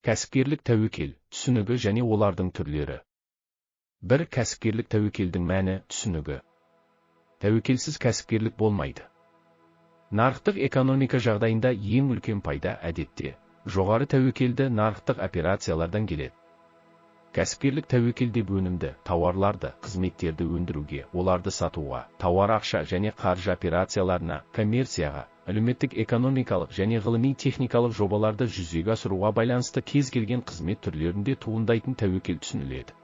Кәсіпкерлік тәуекел, түсінігі және олардың түрлері. 1. Кәсіпкерлік тәуекелдің мәні, түсінігі. Тәуекелсіз кәсіпкерлік болмайды. Нарықтық экономика жағдайында ең үлкен пайда әдетте жоғары тәуекелді нарықтық операциялардан келеді. Кәсіпкерлік тәуекел деп өнімді, тауарларды, қызметтерді өндіруге, оларды сатуға, тауар ақша және қаржы операцияларына, коммерцияға, әлеуметтік экономикалық және ғылыми техникалық жобаларды жүзеге асыруға байланысты кез келген қызмет түрлерінде туындайтын тәуекел түсініледі.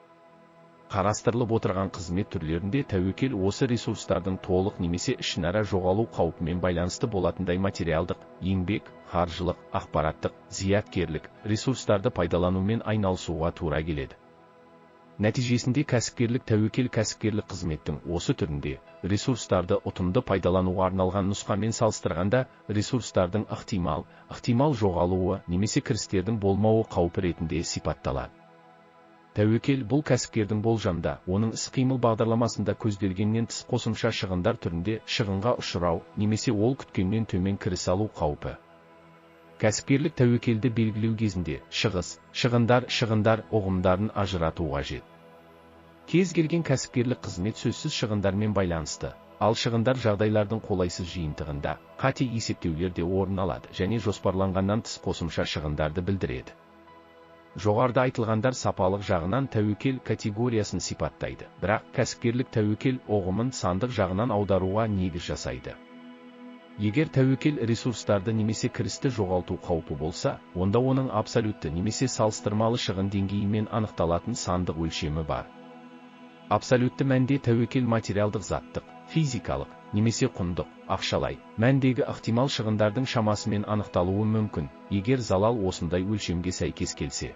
Қарастырылып отырған қызмет түрлерінде тәуекел осы ресурстардың толық немесе ішінара жоғалу қаупімен байланысты болатындай материалдық, еңбек, қаржылық, ақпараттық, зияткерлік ресурстарды пайдаланумен айналысуға тура келеді. Нәтижесінде кәсіпкерлік тәуекел кәсіпкерлік қызметтің осы түрінде ресурстарды ұтымды пайдалануға арналған нұсқамен салыстырғанда ресурстардың ықтимал жоғалуы немесе кірістердің болмауы қаупі ретінде сипатталады. Тәуекел бұл кәсіпкердің болжамда, оның іс-қимыл бағдарламасында көзделгеннен тыс қосымша шығындар түрінде шығынға ұшырау немесе ол күткеннен төмен кіріс алу қаупі. Кәсіпкерлік тәуекелді белгілеу кезінде шығындар ұғымдарын ажырату қажет. Кез келген кәсіпкерлік қызмет сөзсіз шығындармен байланысты, ал шығындар жағдайлардың қолайсыз жиынтығында, қате есептеулерде орын алады және жоспарланғаннан тыс қосымша шығындарды білдіреді. Жоғарыда айтылғандар сапалық жағынан тәуекел категориясын сипаттайды, бірақ кәсіпкерлік тәуекел ұғымын сандық жағынан аударуға негіз жасайды. Егер тәуекел ресурстарды немесе кірісті жоғалту қаупі болса, онда оның абсолютті немесе салыстырмалы шығын деңгейімен анықталатын сандық өлшемі бар. Абсолютті мәнде тәуекел материалдық заттық, физикалық, немесе құндық, ақшалай, мәндегі ықтимал шығындардың шамасымен анықталуы мүмкін, егер залал осындай өлшемге сәйкес келсе.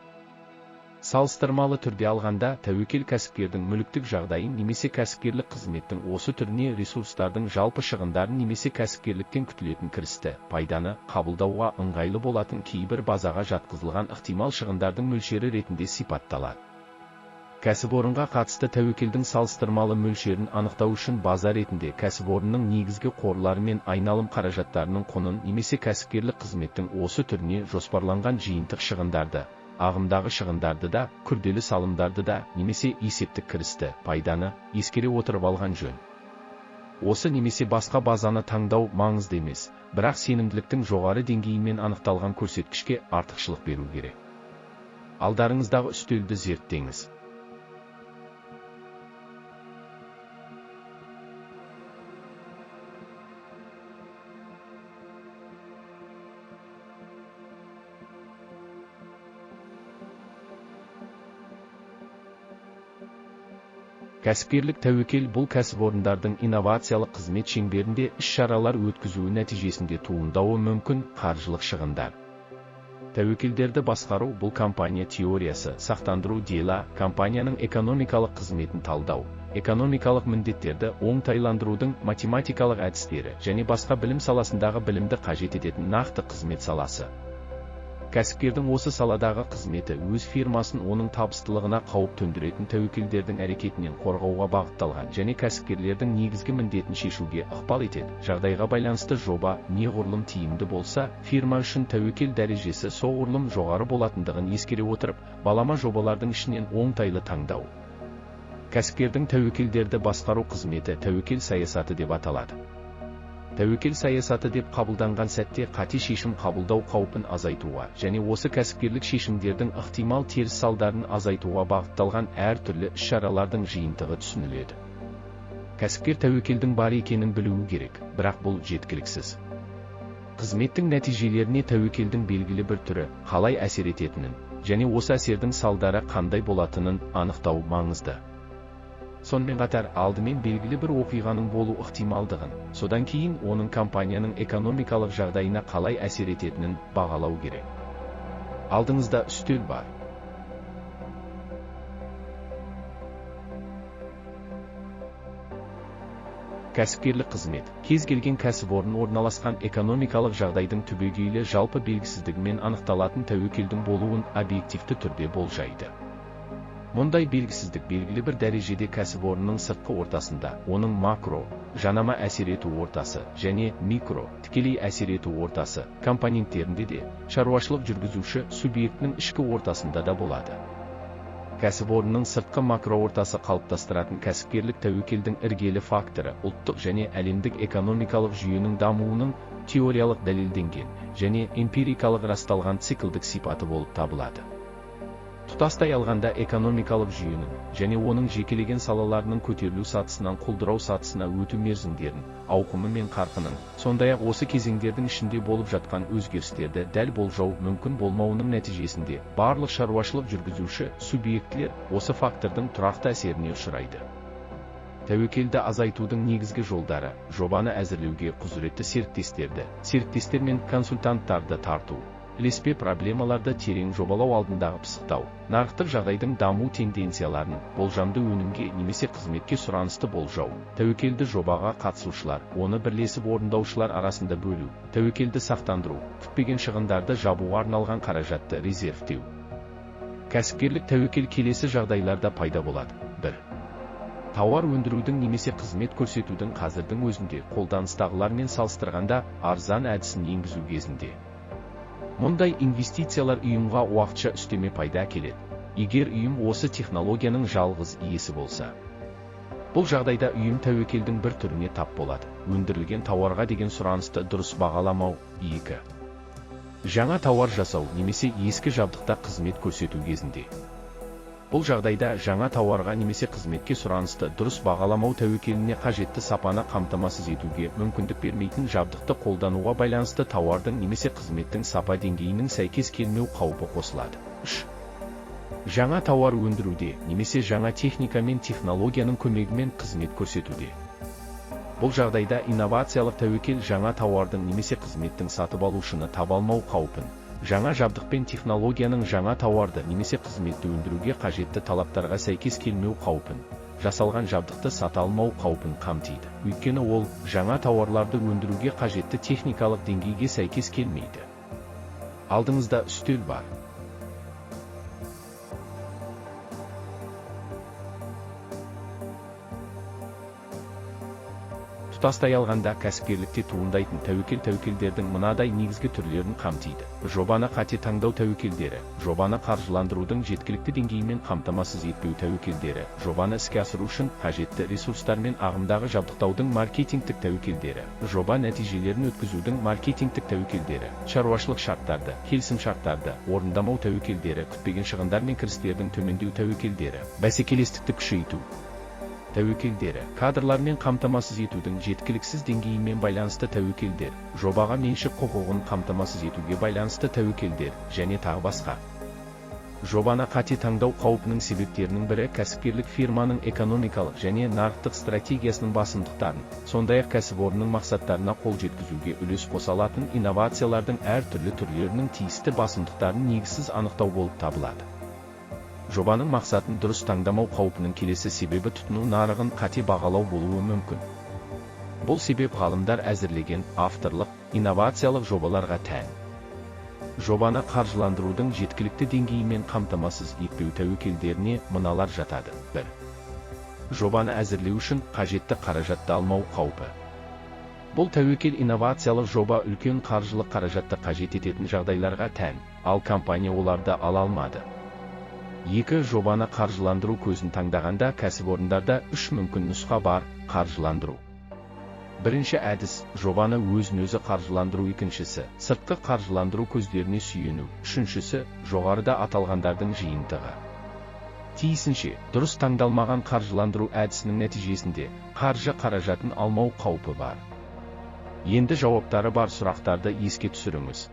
Салыстырмалы түрде алғанда, тәуекел кәсіпкердің мүліктік жағдайын немесе кәсіпкерлік қызметтің осы түріне ресурстардың жалпы шығындарын немесе кәсіпкерліктен күтілетін кірісті, пайданы қабылдауға ыңғайлы болатын кейбір базаға жатқызылған ықтимал шығындардың мөлшері ретінде сипатталады. Кәсіпорынға қатысты тәуекелдің салыстырмалы мөлшерін анықтау үшін база ретінде кәсіпорынның негізгі қорлары мен айналым қаражаттарының құнын немесе кәсіпкерлік қызметтің осы түріне жоспарланған жиынтық шығындарды, ағымдағы шығындарды да, күрделі салымдарды да, немесе есептік кірісті, пайданы ескере отырып алған жөн. Осы немесе басқа базаны таңдау маңызды емес, бірақ сенімділіктің жоғары деңгейімен анықталған көрсеткішке артықшылық беру керек. Алдарыңыздағы үстелді зерттеңіз. Кәсіпкерлік тәуекел бұл кәсіпорындардың инновациялық қызмет шеңберінде іс-шаралар өткізуі нәтижесінде туындауы мүмкін қаржылық шығындар. Тәуекелдерді басқару бұл компания теориясы, сақтандыру дела, компанияның экономикалық қызметін талдау, экономикалық міндеттерді оңтайландырудың математикалық әдістері және басқа білім саласындағы білімді қажет ететін нақты қызмет саласы. Кәсіпкердің осы саладағы қызметі өз фирмасын оның табыстылығына қауіп төндіретін тәуекелдердің әрекетінен қорғауға бағытталған және кәсіпкерлердің негізгі міндетін шешуге ықпал етеді. Жағдайға байланысты жоба неғұрлым тиімді болса, фирма үшін тәуекел дәрежесі соғұрлым жоғары болатындығын ескере отырып, балама жобалардың ішінен оңтайлы таңдау. Кәсіпкердің тәуекелдерді басқару қызметі тәуекел саясаты деп аталады. Тәуекел саясаты деп қабылданған сәтте қате шешім қабылдау қаупін азайтуға және осы кәсіпкерлік шешімдердің ықтимал теріс салдарын азайтуға бағытталған әртүрлі іс-шаралардың жиынтығы түсініледі. Кәсіпкер тәуекелдің бар екенін білуі керек, бірақ бұл жеткіліксіз. Қызметтің нәтижелеріне тәуекелдің белгілі бір түрі қалай әсер ететінін және осы әсердің салдары қандай болатынын анықтау маңызды. Сонымен қатар алдымен белгілі бір оқиғаның болу ықтималдығын, содан кейін оның компанияның экономикалық жағдайына қалай әсер ететінін бағалау керек. Алдыңызда үстел бар. Кәсіпкерлік қызмет, кез келген кәсіпорын орналасқан экономикалық жағдайдың түбегейлі жалпы белгісіздігімен анықталатын тәуекелдің болуын объективті түрде болжайды. Мұндай белгісіздік белгілі бір дәрежеде кәсіпорынның сыртқы ортасында, оның макро, жанама әсер ету ортасы, және микро, тікелей әсер ету ортасы, компоненттерінде де, шаруашылық жүргізуші субъектінің ішкі ортасында да болады. Кәсіпорынның сыртқы макро ортасы қалыптастыратын кәсіпкерлік тәуекелдің іргелі факторы ұлттық және әлемдік экономикалық жүйенің дамуының теориялық дәлелденген және эмпирикалық расталған циклдік сипаты болып табылады. Тұтастай алғанда экономикалық жүйенің және оның жекелеген салаларының көтерілу сатысынан құлдырау сатысына өту мерзімдерін, ауқымы мен қарқынын, сондай-ақ осы кезеңдердің ішінде болып жатқан өзгерістерді дәл болжау мүмкін болмауының нәтижесінде барлық шаруашылық жүргізуші субъектілер осы фактордың тұрақты әсеріне ұшырайды. Тәуекелді азайтудың негізгі жолдары: жобаны әзірлеуге құзыретті серіктестер мен консультанттарды тарту, ілеспе проблемаларды терең жобалау алдындағы пысықтау, нарықтық жағдайдың даму тенденцияларын, болжамды өнімге немесе қызметке сұранысты болжау, тәуекелді жобаға қатысушылар, оны бірлесіп орындаушылар арасында бөлу, тәуекелді сақтандыру, күтпеген шығындарды жабуға арналған қаражатты резервтеу. Кәсіпкерлік тәуекел келесі жағдайларда пайда болады. 1. Тауар өндірудің немесе қызмет көрсетудің қазірдің өзінде қолданыстағылармен салыстырғанда арзан әдісін енгізу кезінде. Мұндай инвестициялар ұйымға уақытша үстеме пайда әкеледі, егер ұйым осы технологияның жалғыз иесі болса. Бұл жағдайда ұйым тәуекелдің бір түріне тап болады: өндірілген тауарға деген сұранысты дұрыс бағаламау. 2. Жаңа тауар жасау немесе ескі жабдықта қызмет көрсету кезінде. Бұл жағдайда жаңа тауарға немесе қызметке сұранысты дұрыс бағаламау тәуекеліне қажетті сапаны қамтамасыз етуге мүмкіндік бермейтін жабдықты қолдануға байланысты тауардың немесе қызметтің сапа деңгейінің сәйкес келмеу қаупі қосылады. 3. Жаңа тауар өндіруде немесе жаңа техника мен технологияның көмегімен қызмет көрсетуде. Бұл жағдайда инновациялық тәуекел жаңа тауардың немесе қызметтің сатып алушыны таба алмау қаупін, жаңа жабдық пен технологияның жаңа тауарды немесе қызметті өндіруге қажетті талаптарға сәйкес келмеу қаупін, жасалған жабдықты сата алмау қаупін қамтиды. Өйткені ол жаңа тауарларды өндіруге қажетті техникалық деңгейге сәйкес келмейді. Алдыңызда үстел бар. Тұтастай алғанда кәсіпкерлікте туындайтын тәуекелдердің мынадай негізгі түрлерін қамтиды. Жобаны қате таңдау тәуекелдері, жобаны қаржыландырудың жеткілікті деңгейімен қамтамасыз етпеу тәуекелдері, жобаны іске асыру үшін қажетті ресурстар мен ағымдағы жабдықтаудың маркетингтік тәуекелдері, жоба нәтижелерін өткізудің маркетингтік тәуекелдері, шаруашылық шарттарды, келісім шарттарды орындамау тәуекелдері, күтпеген шығындар мен кірістердің төмендеу тәуекелдері, бәсекелестікті күшейту тәуекелдері, кадрлармен қамтамасыз етудің жеткіліксіз деңгейімен байланысты тәуекелдер, жобаға меншік құқығын қамтамасыз етуге байланысты тәуекелдер, және тағы басқа. Жобаны қате таңдау қаупінің себептерінің бірі кәсіпкерлік фирманың экономикалық және нарықтық стратегиясының басымдықтарын, сондай-ақ кәсіпорынның мақсаттарына қол жеткізуге үлес қоса алатын инновациялардың әртүрлі түрлерінің тиісті басымдықтарын негізсіз анықтау болып табылады. Жобаның мақсатын дұрыс таңдамау қаупінің келесі себебі тұтыну нарығын қате бағалау болуы мүмкін. Бұл себеп ғалымдар әзірлеген авторлық, инновациялық жобаларға тән. Жобаны қаржыландырудың жеткілікті деңгейімен қамтамасыз етпеу тәуекелдеріне мыналар жатады. 1. Жобаны әзірлеу үшін қажетті қаражатты алмау қаупі. Бұл тәуекел инновациялық жоба үлкен қаржылық қаражатты қажет ететін жағдайларға тән, ал компания оларды ала алмады. 2. Жобаны қаржыландыру көзін таңдағанда кәсіпорындарда 3 мүмкін нұсқа бар: қаржыландыру. Бірінші әдіс – жобаны өзін-өзі қаржыландыру. Екіншісі – сыртқы қаржыландыру көздеріне сүйену. Үшіншісі – жоғарыда аталғандардың жиынтығы. Тиісінше, дұрыс таңдалмаған қаржыландыру әдісінің нәтижесінде қаржы қаражатын алмау қаупі бар. Енді жауаптары бар сұрақтарды еске түсіріңіз.